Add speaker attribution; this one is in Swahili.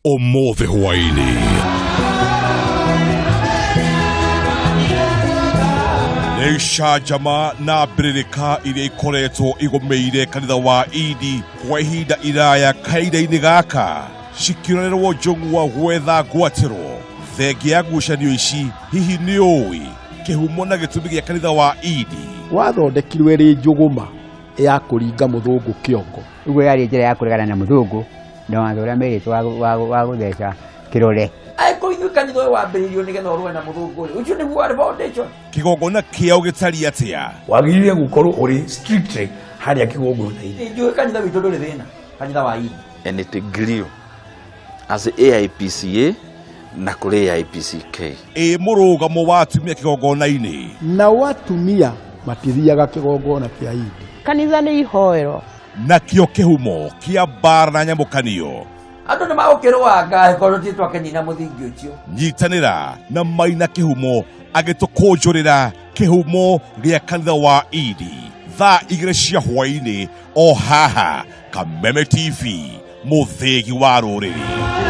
Speaker 1: Ũmũthĩ hwaĩ-inĩ nĩ canjama na mbĩrĩrĩka iria ikoretwo igũmĩire kanitha wa Idi kwa ihinda iraya kahinda-inĩ gaka, cikĩonererwo njũng'wa gwetha ngwatĩro. Thengia ya ngucanio ici, hihi nĩ ũĩ kĩhumo na gĩtũmi gĩa kanitha wa Idi?
Speaker 2: Wathondekirwo ĩrĩ njũgũma ya kũringa mũthũngũ kĩongo,
Speaker 3: ũguo yarĩ njĩra ya kũregana na mũthũngũ na watho ũrĩa merĩtwo wa gũtheca kĩrore.
Speaker 4: Aĩkũithio kanitha ũyũ wambĩrĩirio nĩgetha ũrũe na mũthũngũ ũyũ, ũcio nĩguo warĩ foundation.
Speaker 1: Kĩgongona kĩao gĩtariĩ atĩa?
Speaker 5: Wagĩrĩire gũkorwo ũrĩ strictly harĩa kĩgongona-inĩ.
Speaker 4: Njũĩ kanitha witũ ndũrĩ thĩna, kanitha wa Idi.
Speaker 6: And it grew as AIPCA na kũrĩ AIPCK.
Speaker 1: Mũrũgamo wa atumia kĩgongona-inĩ.
Speaker 2: na watumia matithiaga kĩgongona kĩa Idi.
Speaker 7: Kanitha nĩ ihoero.
Speaker 1: Nakĩo kĩhumo kĩa mbara na nyamũkanio.
Speaker 4: Andũ nĩ magũkĩrũanga angĩkorwo tĩ twakĩnina mũthingi ũcio.
Speaker 1: Nyitanĩra na Maina Kihumo agĩtũkũnjũrĩra kĩhumo gĩa kanitha wa Idi thaa 2 cia hwaĩ-inĩ o haha Kameme TV, mũthĩgi wa rũrĩrĩ.